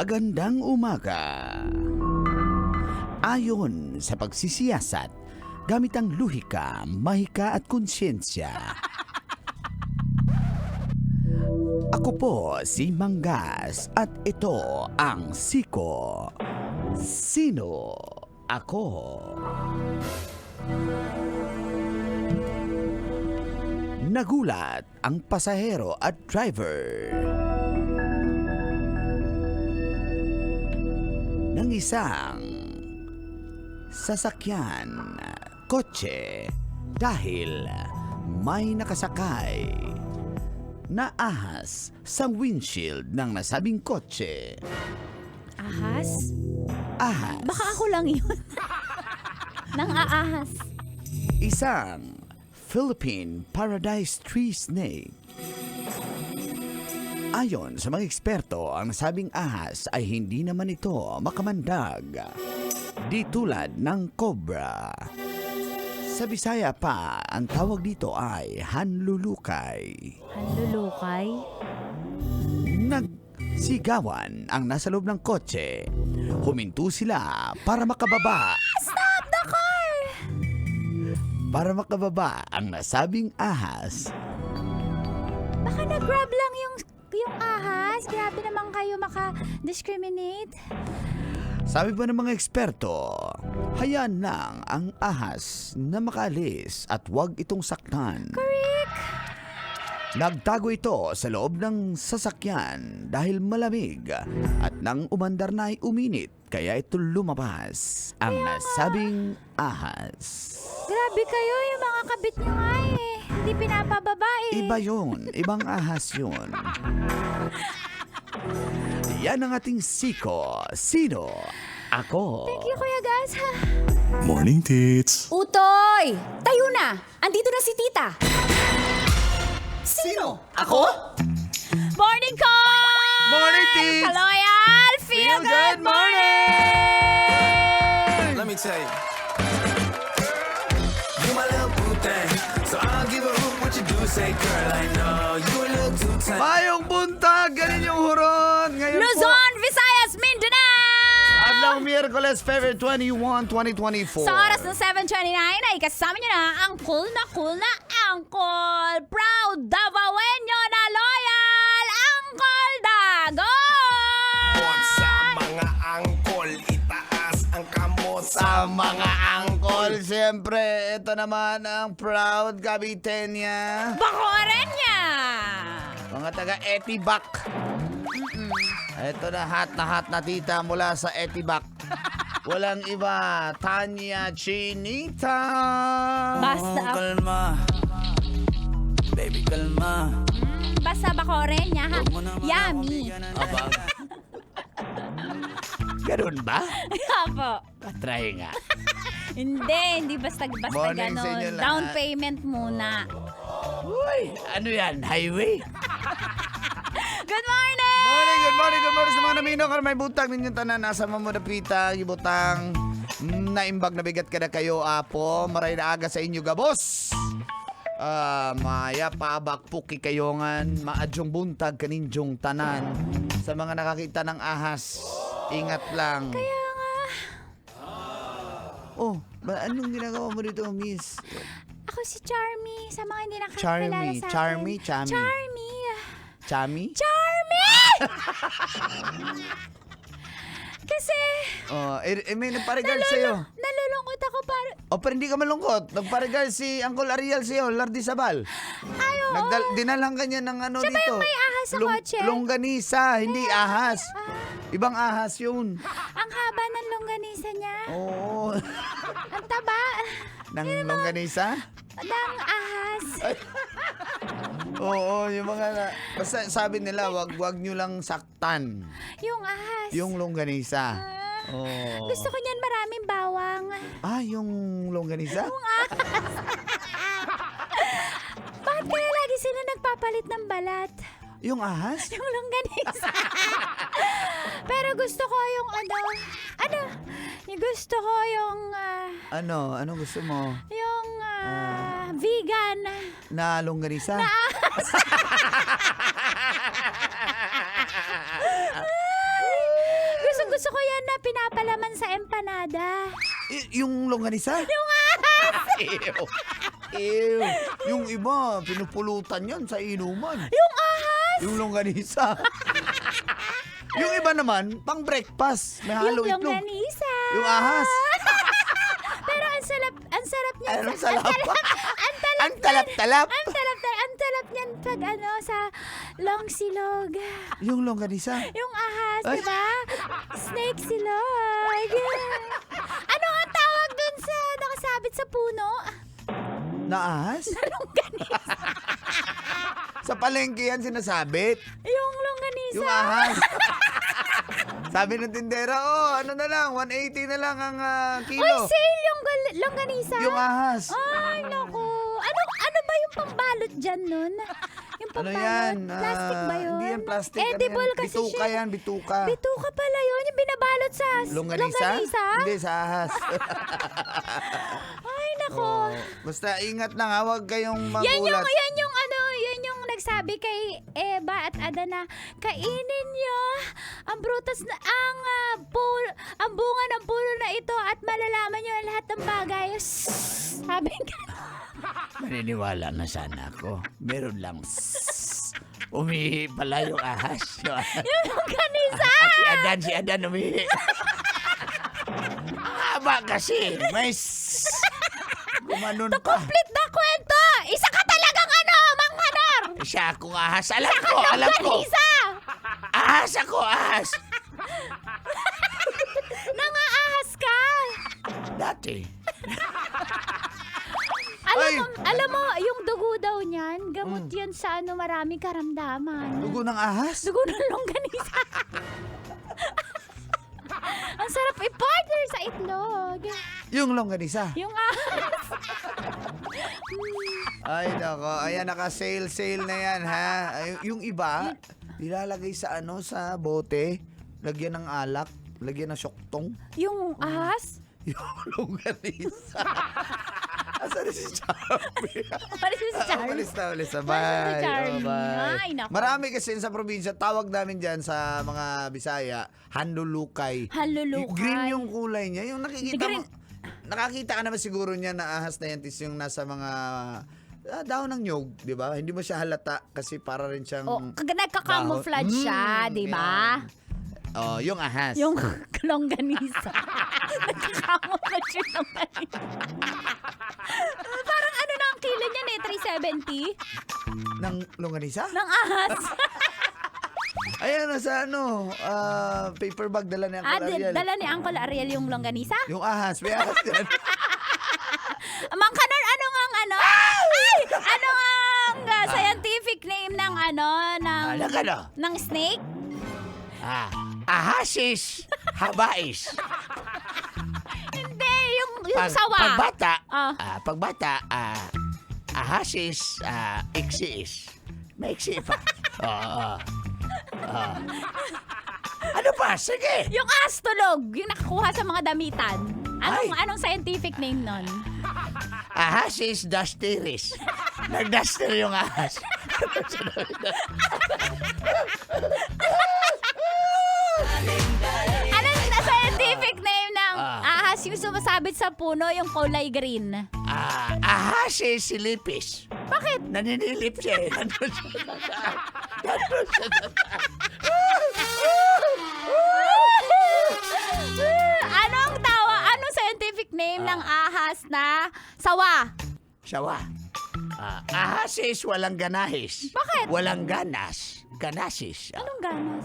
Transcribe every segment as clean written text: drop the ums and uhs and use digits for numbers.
Magandang umaga. Ayon sa pagsisiyasat, gamit ang luhika, mahika at konsyensya. Ako po si Manggas at ito ang Siko. Sino ako? Nagulat ang pasahero at driver ng isang sasakyan, kotse, dahil may nakasakay na ahas sa windshield ng nasabing kotse. Ahas? Ahas. Baka ako lang yun. Nang aahas. Isang Philippine Paradise Tree Snake. Ayon sa mga eksperto, ang nasabing ahas ay hindi naman ito makamandag. Di tulad ng cobra. Sa Bisaya pa, ang tawag dito ay hanlulukay. Hanlulukay? Nagsigawan ang nasa loob ng kotse. Huminto sila para makababa. Stop the car! Para makababa ang nasabing ahas. Baka nag-grab lang yung ahas. Grabe naman kayo maka-discriminate. Sabi pa ng mga eksperto, hayaan lang ang ahas na makaalis at huwag itong saktan. Correct! Nagtago ito sa loob ng sasakyan dahil malamig at nang umandar na ay uminit kaya ito lumabas ang nasabing ahas. Grabe kayo, yung mga kabit nyo nga eh. Hindi pinapababa eh. Iba yun, ibang ahas yun. Yan ang ating Siko. Sino ako? Thank you, Kuya Gas. Morning, tits. Utoy! Tayo na! Andito na si tita! Sino? Ako? Morning call! Morning, Tits! Kaloyal! Feel good morning! Let me tell you. You my little boo thing. So I'll give a hoot what you do. Say, girl, I know you a little too tight. Mayong buntag, ganin yung huron. Ngayon Luzon, Visayas, Mindanao! Adlaw Miyerkules, February 21, 2024. Sa oras ng 7:29 ay kasama niyo na ang cool na Uncle. Proud Davaoenyo na loyal, Uncle Dagon! Sa mga angkol, itaas ang kamot Sa mga angkol, siyempre, ito naman ang proud Caviteña. Bacoreña! Mga taga Etibac. Ito na hat na tita mula sa Etibac. Walang iba, Tanya Chinita. Basta, kalma. Baby, kalma. basta Bacoreña ha. Yummy. Aba. Ganun ba? Apo. Try nga. Hindi basta Morning sa inyo ganon. lahat. Down payment muna. Uy, ano yan? Highway? Good morning! Good morning sa mga namino. Kung may butang ninyong tanan, nasa mamudapita, ibutang naimbag na bigat ka na kayo, apo. Maray na aga sa inyo, gabos. Maya, pabak, puki kayo ngan, maadyong buntag, kanindyong tanan. Sa mga nakakita ng ahas, ingat lang. Kaya nga. Oh, anong ginagawa mo dito, miss? Ako si Charmy. Sa mga hindi nakakilala Charmy, sa akin. Charmy. Charmy. Chami? Kasi Oh, may nagparegal sa'yo. nalulungkot ako para... O, pero hindi ka malungkot. Nagparegal si Uncle Ariel sa'yo, Lardy Sabal. Ay, oo. Dinalhan ka niya ng ano Siya ba dito. yung may ahas sa kotse? Longganisa, hindi ahas. Ibang ahas yun. Ang haba ng longganisa niya. Oo. Ang taba Ng longganisa? ng ahas. Oo, yung mga... Basta sabi nila, wag nyo lang saktan. Yung ahas. Yung longganisa. Ah, Oo. Gusto ko niyan maraming bawang. Yung longganisa? Bakit kaya lagi sila nagpapalit ng balat? Yung ahas? Yung longganisa. Pero gusto ko yung yung gusto ko yung Ano? Ano gusto mo? yung vegan. Na longganisa? na pinapalaman sa empanada? Yung longganisa? Yung ahas! Ew. Ew. Yung iba, pinupulutan yan sa inuman. Yung ahas! Yung longganisa. Yung iba naman, pang breakfast. May halo Yung itlog. longganisa! Yung ahas. Pero ang sarap niya. Anong salap? Ang talap. Ang talap-talap. Ang talap niyan pag sa long silog. Yung longganisa. Yung ahas, Ay. di ba? Snake silog. Ano ang tawag dun sa nakasabit sa puno? Naahas? Longganisa. Sa palengke yan sinasabit. Yung longganisa. Yung ahas. Sabi ng tindera, ano na lang, 180 na lang ang kilo. Oy, sale yung longganisa. Yung ahas. Ay, naku. Ano ba yung pambalot dyan nun? Yung Ano pambalot? yan? Plastic ba yun? Hindi yan plastic. Edible ano yan? kasi Bituka siya. yan, bituka. Bituka pala yun. Yung binabalot sa Longganisa? Hindi, sa ahas. Ay, naku. Basta ingat lang, huwag kayong Yan magulat. yan yung nagsabi kay Eva at Ada na kainin niyo ang prutas na ang bunga ng puno na ito at malalaman niyo ang lahat ng bagay. Sabi ka. Maniniwala na sana ako. Meron lang. Umihi pala yung ahas. Yung longganisa. Si Adan umihi. Haba kasi. May gumanon pa. Complete na kwento. Isa ka talagang manghanar. Siya akong ahas. Alam ko. Longganisa. Ahas ako, ahas. Nangaahas ka. Dati. Ay. Alam mo, yung dugo daw niyan, gamot yan sa maraming karamdaman. Dugo ng ahas? Dugo ng longganisa. Ang sarap i-partner sa itlog. Yung longganisa. Yung ahas. Ay, nako. Ayan, naka-sale na yan, ha? Yung iba, nilalagay sa sa bote. Lagyan ng alak. Lagyan ng syoktong. Yung ahas. Yung longganisa. Asan na si Charmy? Paris sa Charlie. Ulis na. Paris sa Bye. Charlie. Bye. Ay, nako. Marami kasi sa probinsya, tawag namin dyan sa mga Bisaya, handulukay. Handulukay. Green yung kulay niya. Yung nakikita Green. mo, nakakita ka naman siguro niya na ahas na yan, tis yung nasa mga dahon ng nyog, di ba? Hindi mo siya halata kasi para rin siyang... Nagka-camouflage siya, di ba? Yung ahas. Yung longganisa. Nagka-camouflage yung longganisa. Parang na ang kilo niyan 370? Ng longganisa? Ng ahas. Ayan, nasa paper bag dala ni Uncle Ariel. Dala ni Uncle Ariel yung longganisa? Yung ahas, may ahas dyan. Mang Kanar, ano ang scientific name ng ng snake? Ahasis habais. Hindi, yung sawa. Pagbata, ahasis, iksiis. Maiksi pa. Ano pa? Sige. Yung astolog, yung nakakuha sa mga damitan. Anong scientific name nun? Ahasis dasteris. Nagdaster yung ahas. Anong scientific name ng ahas yung sumasabit sa puno, yung kulay green? Ahasis silipis. Bakit? Naninilip siya eh. Nandun siya sa taas. Anong scientific name ng ahas na sawa? Sawa. Ahasis walang ganahis. Bakit? Walang ganas. Ganasis. Anong ganas?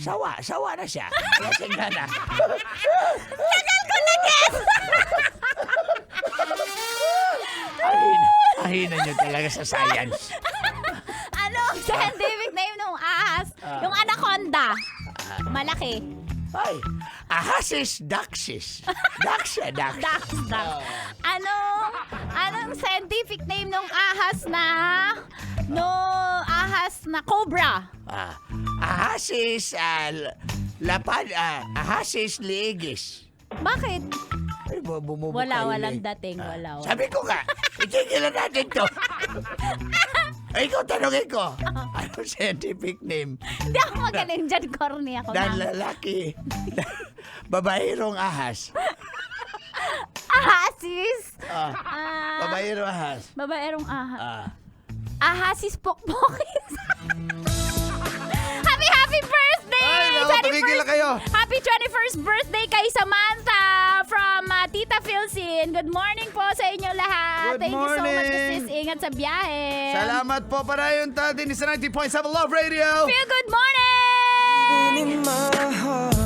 Sawa na siya. Wala siyang gana. Tagal ko na guess! Ahina niyo talaga sa science. Anong scientific name ng ahas? Yung anaconda. Malaki. Ay, ahasis daxis. Dax. Duck. Anong scientific name ng ahas na cobra? Ahasis ahasis liigis. Bakit? Ay, bumubuka Walang dating. Wala. Sabi ko nga, itigilan natin to. Ay, ikaw tanongin ko. Anong scientific name? Hindi ako magaling dyan, corny ako. Dahil lalaki. Babaerong ahas. Ahasis. Ah, babaerong ahas. Babaerong aha. Ah. Ahasis pokpokis. Happy birthday! Ay, naku, tumigil na kayo. Happy 21st birthday kay Samantha from Tita Philsin. Good morning po sa inyo lahat. Good Thank you so much, morning. sis. Ingat sa biyahe. Salamat po para yung din sa 90.7 Love Radio. Feel good morning! In my heart.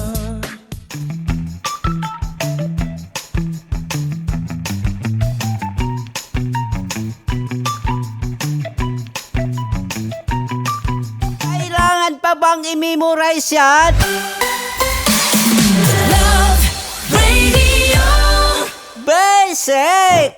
Kailangan pa bang i-memorize yan? Love Radio. Basic!